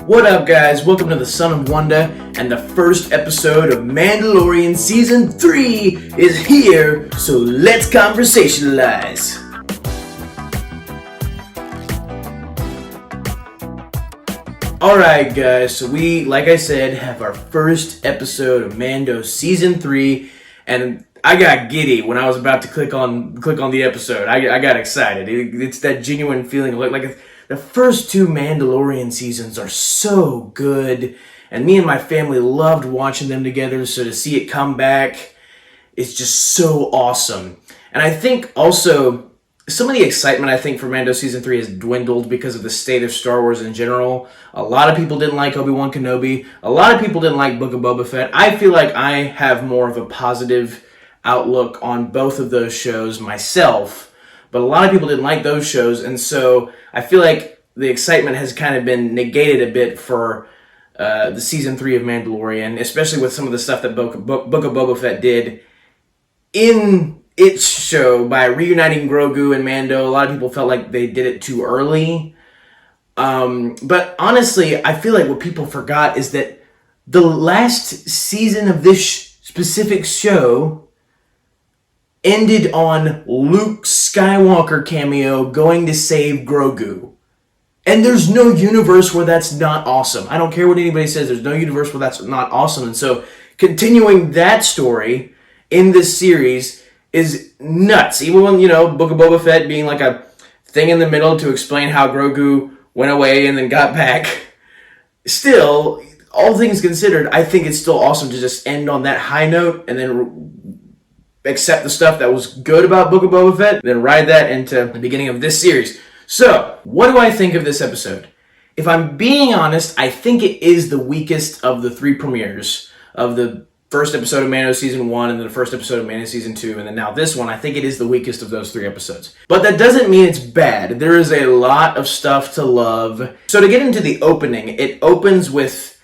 What up, guys? Welcome to the Son of Wanda, and the first episode of Mandalorian Season 3 is here, so let's conversationalize. Alright, guys, so we, like I said, have our first episode of Mando Season 3, and I got giddy when I was about to click on the episode. I got excited. It's that genuine feeling of like the first two Mandalorian seasons are so good, and me and my family loved watching them together, so to see it come back is just so awesome. And I think also some of the excitement I think for Mando Season 3 has dwindled because of the state of Star Wars in general. A lot of people didn't like Obi-Wan Kenobi. A lot of people didn't like Book of Boba Fett. I feel like I have more of a positive outlook on both of those shows myself, but a lot of people didn't like those shows, and so I feel like the excitement has kind of been negated a bit for the Season 3 of Mandalorian, especially with some of the stuff that Book of Boba Fett did in its show by reuniting Grogu and Mando. A lot of people felt like they did it too early. But honestly, I feel like what people forgot is that the last season of this specific show ended on Luke Skywalker cameo going to save Grogu. And there's no universe where that's not awesome. I don't care what anybody says, there's no universe where that's not awesome. And so continuing that story in this series is nuts. Even when, Book of Boba Fett being like a thing in the middle to explain how Grogu went away and then got back. Still, all things considered, I think it's still awesome to just end on that high note and then accept the stuff that was good about Book of Boba Fett, then ride that into the beginning of this series. So, what do I think of this episode? If I'm being honest, I think it is the weakest of the three premieres of the first episode of Mando Season 1 and then the first episode of Mando Season 2 and then now this one. I think it is the weakest of those three episodes. But that doesn't mean it's bad. There is a lot of stuff to love. So to get into the opening, it opens with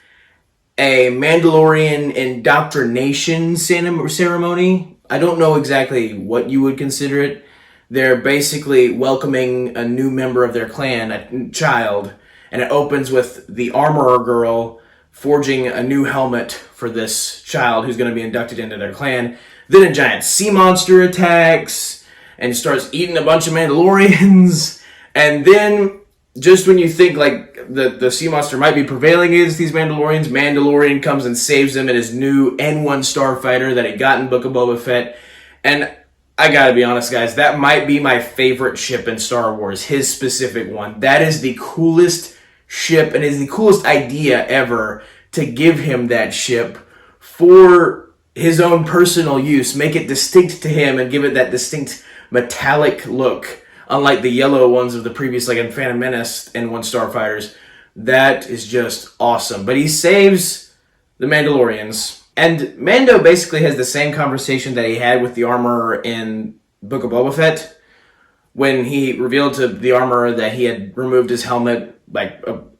a Mandalorian indoctrination ceremony. I don't know exactly what you would consider it. They're basically welcoming a new member of their clan, a child, and it opens with the armorer girl forging a new helmet for this child who's going to be inducted into their clan. Then a giant sea monster attacks and starts eating a bunch of Mandalorians. And then, just when you think like the sea monster might be prevailing against these Mandalorians, Mandalorian comes and saves them in his new N1 starfighter that he got in Book of Boba Fett. And I gotta be honest, guys, that might be my favorite ship in Star Wars, his specific one. That is the coolest ship and is the coolest idea ever to give him that ship for his own personal use. Make it distinct to him and give it that distinct metallic look, unlike the yellow ones of the previous, like in Phantom Menace and N1 starfighters. That is just awesome. But he saves the Mandalorians. And Mando basically has the same conversation that he had with the armorer in Book of Boba Fett when he revealed to the armorer that he had removed his helmet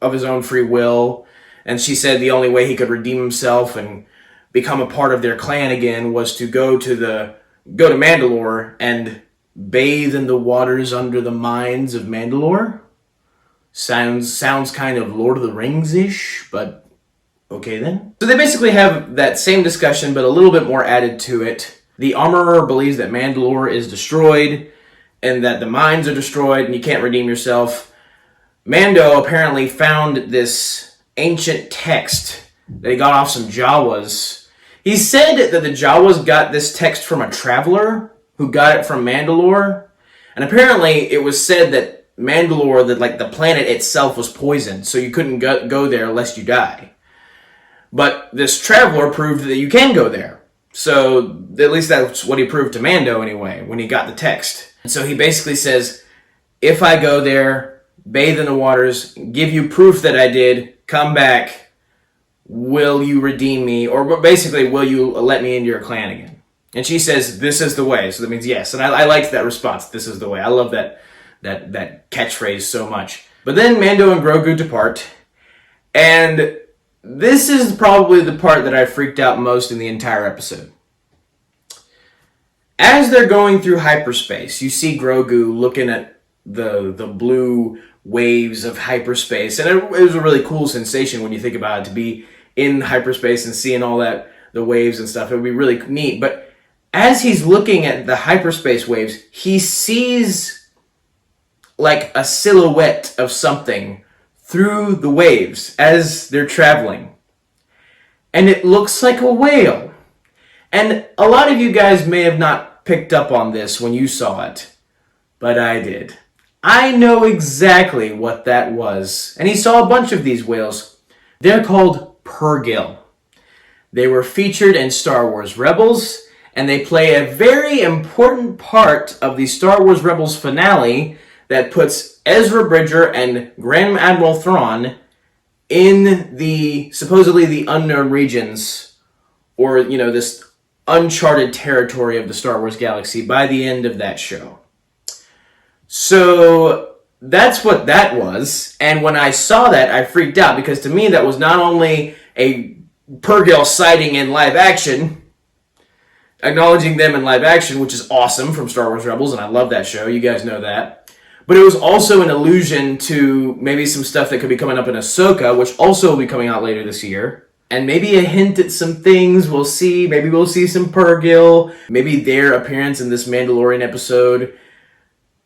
of his own free will. And she said the only way he could redeem himself and become a part of their clan again was to go to Mandalore and bathe in the waters under the mines of Mandalore. Sounds kind of Lord of the Rings-ish, but okay then. So they basically have that same discussion, but a little bit more added to it. The armorer believes that Mandalore is destroyed, and that the mines are destroyed, and you can't redeem yourself. Mando apparently found this ancient text that he got off some Jawas. He said that the Jawas got this text from a traveler who got it from Mandalore, and apparently it was said that Mandalore, the planet itself, was poisoned, so you couldn't go there lest you die. But this traveler proved that you can go there. So, at least that's what he proved to Mando anyway, when he got the text. And so he basically says, if I go there, bathe in the waters, give you proof that I did, come back, will you redeem me? Or basically, will you let me into your clan again? And she says, this is the way. So that means yes. And I liked that response, this is the way. I love that catchphrase so much. But then Mando and Grogu depart, and this is probably the part that I freaked out most in the entire episode. As they're going through hyperspace, you see Grogu looking at the blue waves of hyperspace. And it was a really cool sensation when you think about it, to be in hyperspace and seeing all that, the waves and stuff. It would be really neat. But as he's looking at the hyperspace waves, he sees like a silhouette of something through the waves as they're traveling. And it looks like a whale. And a lot of you guys may have not picked up on this when you saw it, but I did. I know exactly what that was. And he saw a bunch of these whales. They're called purrgil. They were featured in Star Wars Rebels, and they play a very important part of the Star Wars Rebels finale that puts Ezra Bridger and Grand Admiral Thrawn in the supposedly the unknown regions, or this uncharted territory of the Star Wars galaxy by the end of that show. So that's what that was, and when I saw that, I freaked out, because to me that was not only a purrgil sighting in live action, acknowledging them in live action, which is awesome, from Star Wars Rebels, and I love that show, you guys know that, but it was also an allusion to maybe some stuff that could be coming up in Ahsoka, which also will be coming out later this year, and maybe a hint at some things we'll see. Maybe we'll see some purrgil, maybe their appearance in this Mandalorian episode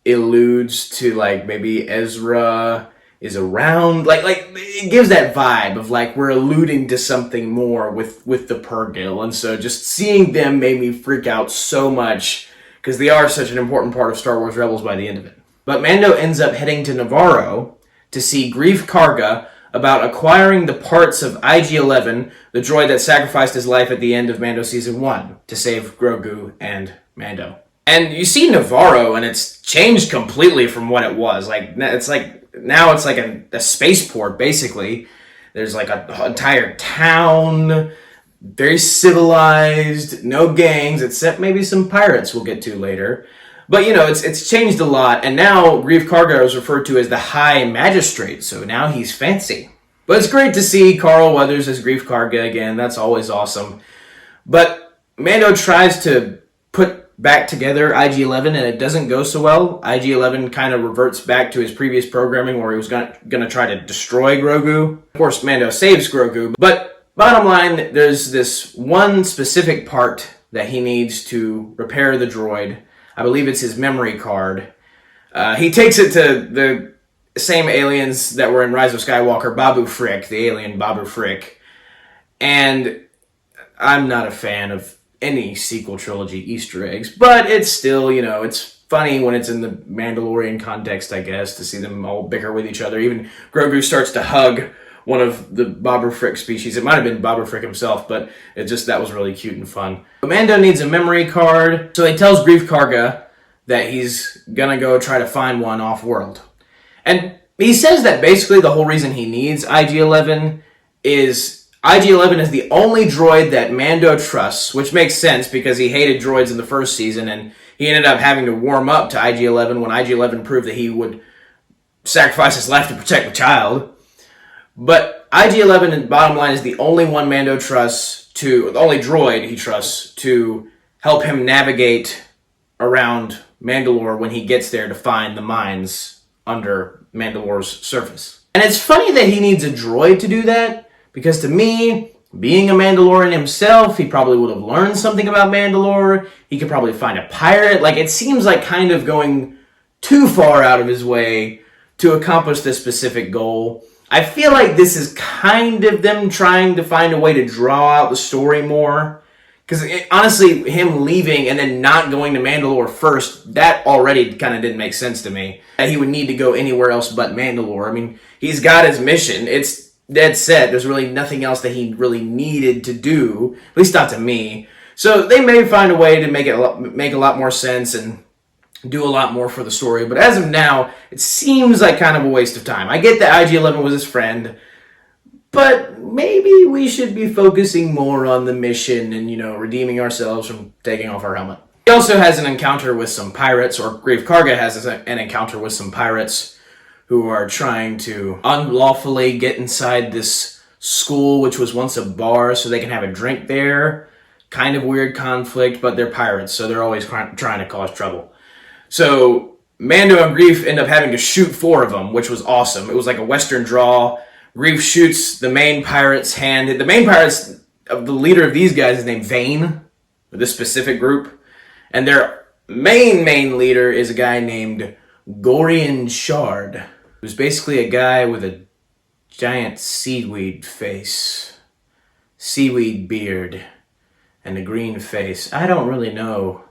alludes to like maybe Ezra is around, like it gives that vibe of like we're alluding to something more with the purrgil. And so just seeing them made me freak out so much, because they are such an important part of Star Wars Rebels by the end of it. But Mando ends up heading to Navarro to see Greef Karga about acquiring the parts of IG-11, the droid that sacrificed his life at the end of Mando Season 1 to save Grogu and Mando. And you see Navarro, and it's changed completely from what it was. Now it's like a spaceport, basically. There's like an entire town, very civilized, no gangs, except maybe some pirates we'll get to later. But, it's changed a lot, and now Greef Karga is referred to as the High Magistrate, so now he's fancy. But it's great to see Carl Weathers as Greef Karga again. That's always awesome. But Mando tries to put back together IG-11, and it doesn't go so well. IG-11 kind of reverts back to his previous programming, where he was going to try to destroy Grogu. Of course, Mando saves Grogu, but bottom line, there's this one specific part that he needs to repair the droid. I believe it's his memory card. He takes it to the same aliens that were in Rise of Skywalker, Babu Frick, the alien Babu Frick. And I'm not a fan of any sequel trilogy Easter eggs, but it's still, it's funny when it's in the Mandalorian context, I guess, to see them all bicker with each other. Even Grogu starts to hug one of the Babu Frick species. It might have been Babu Frick himself, but that was really cute and fun. But Mando needs a memory card, so he tells Greef Karga that he's gonna go try to find one off-world. And he says that basically the whole reason he needs IG-11 is IG-11 is the only droid that Mando trusts, which makes sense because he hated droids in the first season, and he ended up having to warm up to IG-11 when IG-11 proved that he would sacrifice his life to protect the child. But IG-11, bottom line, is the only one Mando trusts the only droid he trusts to help him navigate around Mandalore when he gets there to find the mines under Mandalore's surface. And it's funny that he needs a droid to do that, because to me, being a Mandalorian himself, he probably would have learned something about Mandalore. He could probably find a pirate. It seems like kind of going too far out of his way to accomplish this specific goal. I feel like this is kind of them trying to find a way to draw out the story more. Because honestly, him leaving and then not going to Mandalore first, that already kind of didn't make sense to me. That he would need to go anywhere else but Mandalore. I mean, he's got his mission. It's dead set. There's really nothing else that he really needed to do, at least not to me. So they may find a way to make a lot more sense and do a lot more for the story. But as of now, it seems like kind of a waste of time. I get that IG-11 was his friend, but maybe we should be focusing more on the mission and, redeeming ourselves from taking off our helmet. He also has an encounter with some pirates, or Greef Karga has an encounter with some pirates who are trying to unlawfully get inside this school, which was once a bar, so they can have a drink there. Kind of weird conflict, but they're pirates, so they're always trying to cause trouble. So Mando and Greef end up having to shoot 4 of them, which was awesome. It was like a Western draw. Greef shoots the main pirate's hand. The main pirate's, the leader of these guys is named Vane, this specific group. And their main leader is a guy named Gorian Shard, who's basically a guy with a giant seaweed face, seaweed beard, and a green face. I don't really know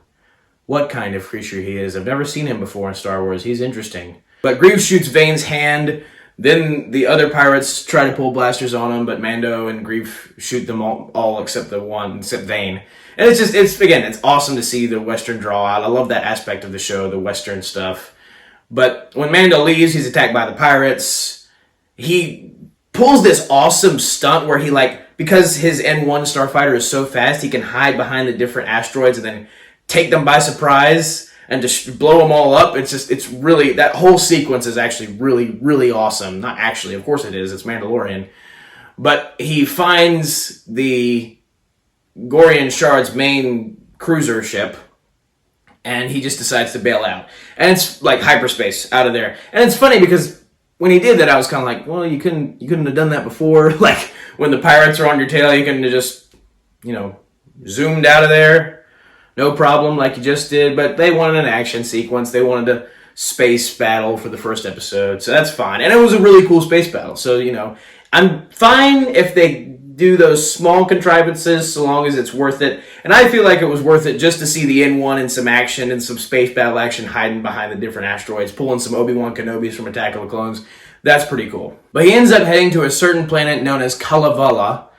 what kind of creature he is. I've never seen him before in Star Wars. He's interesting. But Greef shoots Vane's hand. Then the other pirates try to pull blasters on him, but Mando and Greef shoot them all except Vane. And it's awesome to see the Western draw out. I love that aspect of the show, the Western stuff. But when Mando leaves, he's attacked by the pirates. He pulls this awesome stunt where he, because his N1 starfighter is so fast, he can hide behind the different asteroids and then take them by surprise and just blow them all up. It's really, that whole sequence is actually really, really awesome. Not actually, of course it is, it's Mandalorian. But he finds the Gorian Shard's main cruiser ship, and he just decides to bail out. And it's like hyperspace out of there. And it's funny because when he did that, I was kind of like, well, you couldn't have done that before. Like, when the pirates are on your tail, you couldn't have just, zoomed out of there. No problem, like you just did, but they wanted an action sequence. They wanted a space battle for the first episode, so that's fine. And it was a really cool space battle, so, I'm fine if they do those small contrivances so long as it's worth it. And I feel like it was worth it just to see the N1 and some action and some space battle action hiding behind the different asteroids, pulling some Obi-Wan Kenobis from Attack of the Clones. That's pretty cool. But he ends up heading to a certain planet known as Kalevala.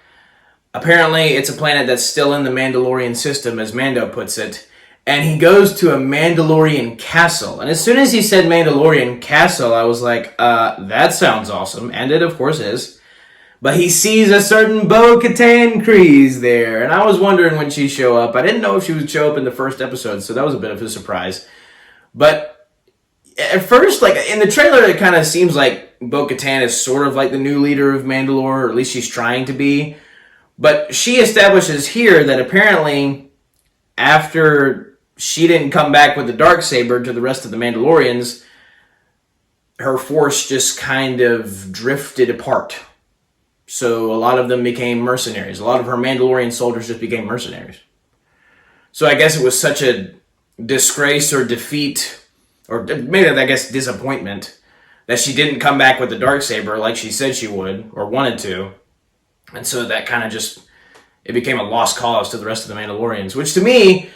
Apparently, it's a planet that's still in the Mandalorian system, as Mando puts it. And he goes to a Mandalorian castle. And as soon as he said Mandalorian castle, I was like, that sounds awesome. And it, of course, is. But he sees a certain Bo-Katan Kryze there. And I was wondering when she'd show up. I didn't know if she would show up in the first episode, so that was a bit of a surprise. But at first, in the trailer, it kind of seems like Bo-Katan is sort of like the new leader of Mandalore, or at least she's trying to be. But she establishes here that apparently after she didn't come back with the Darksaber to the rest of the Mandalorians, her force just kind of drifted apart. So a lot of them became mercenaries. A lot of her Mandalorian soldiers just became mercenaries. So I guess it was such a disgrace or defeat, or maybe I guess disappointment, that she didn't come back with the Darksaber like she said she would, or wanted to. And so that kind of it became a lost cause to the rest of the Mandalorians, which to me,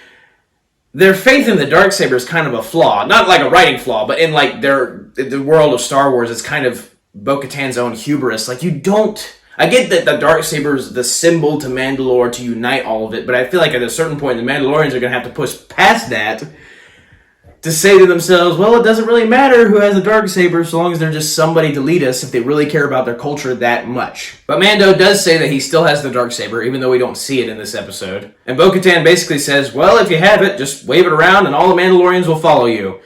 their faith in the Darksaber is kind of a flaw. Not like a writing flaw, but in the world of Star Wars, it's kind of Bo-Katan's own hubris. I get that the Darksaber is the symbol to Mandalore to unite all of it, but I feel like at a certain point, the Mandalorians are going to have to push past that to say to themselves, well, it doesn't really matter who has the Darksaber so long as they're just somebody to lead us if they really care about their culture that much. But Mando does say that he still has the Darksaber, even though we don't see it in this episode. And Bo-Katan basically says, well, if you have it, just wave it around and all the Mandalorians will follow you.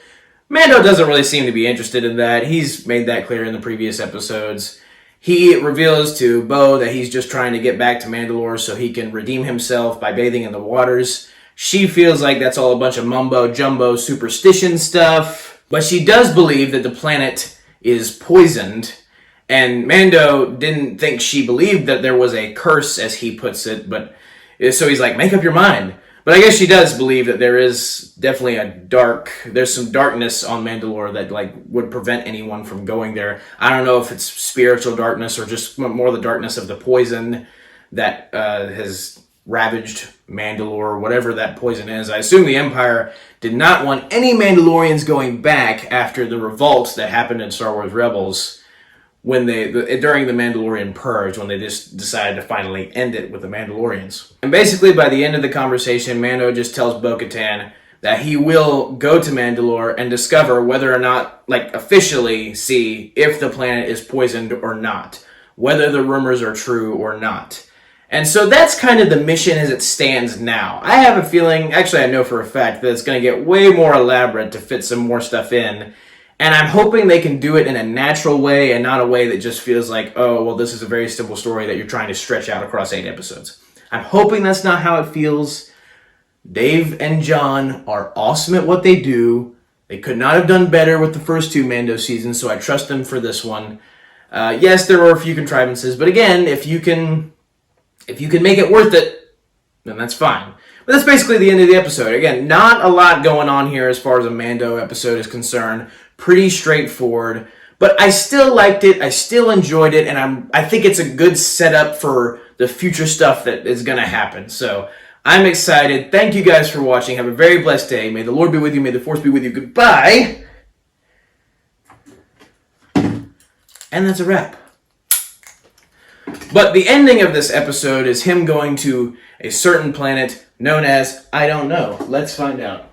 Mando doesn't really seem to be interested in that. He's made that clear in the previous episodes. He reveals to Bo that he's just trying to get back to Mandalore so he can redeem himself by bathing in the waters. She feels like that's all a bunch of mumbo-jumbo superstition stuff. But she does believe that the planet is poisoned. And Mando didn't think she believed that there was a curse, as he puts it. But so he's like, make up your mind. But I guess she does believe that there is definitely there's some darkness on Mandalore that would prevent anyone from going there. I don't know if it's spiritual darkness or just more the darkness of the poison that has ravaged Mandalore, whatever that poison is. I assume the Empire did not want any Mandalorians going back after the revolt that happened in Star Wars Rebels during the Mandalorian Purge, when they just decided to finally end it with the Mandalorians. And basically, by the end of the conversation, Mando just tells Bo-Katan that he will go to Mandalore and discover whether or not, officially see if the planet is poisoned or not, whether the rumors are true or not. And so that's kind of the mission as it stands now. I have a feeling, actually I know for a fact, that it's going to get way more elaborate to fit some more stuff in. And I'm hoping they can do it in a natural way and not a way that just feels like, oh, well, this is a very simple story that you're trying to stretch out across 8 episodes. I'm hoping that's not how it feels. Dave and John are awesome at what they do. They could not have done better with the first 2 Mando seasons, so I trust them for this one. Yes, there were a few contrivances, but again, if you can make it worth it, then that's fine. But that's basically the end of the episode. Again, not a lot going on here as far as a Mando episode is concerned. Pretty straightforward. But I still liked it. I still enjoyed it. And I think it's a good setup for the future stuff that is going to happen. So I'm excited. Thank you guys for watching. Have a very blessed day. May the Lord be with you. May the Force be with you. Goodbye. And that's a wrap. But the ending of this episode is him going to a certain planet known as, I don't know. Let's find out.